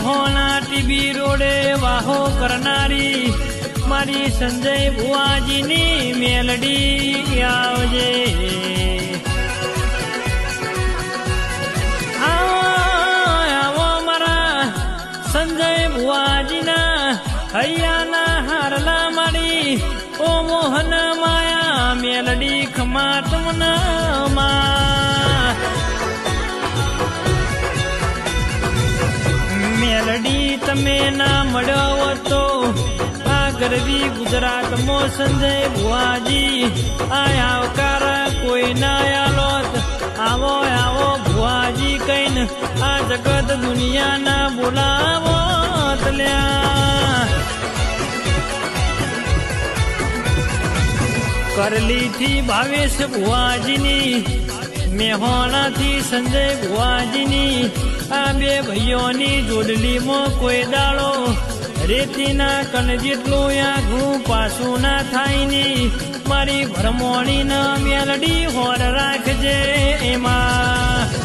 મેહોણા TB રોડે વાહો કરનારી મારી સંજય ભુવાજીની મેલડી આવજે. આવો મારા સંજય ભુવાજીના હૈયાના હારલા મારી ઓ મોહન માયા મેલડી ખમા તમને મેલડી તમે ના મળ્યો તો આ ગરવી ગુજરાતમાં સંજય ભુવાજી આ આવકાર કોઈ ના આલોત. આવો આવો ભુવાજી કહીને આ જગત દુનિયાના બોલાવો લ્યા. કરલીથી ભાવેશ ભુવાજીની મેહોણાથી સંજય ભુવાજીની આ બે ભાઈઓની જોડલીમાં કોઈ દાડો રેતીના કણ જેટલું આઘું પાછું ના થાય ની મારી ભરમોણી ના મેલડી હોર રાખજે એમાં.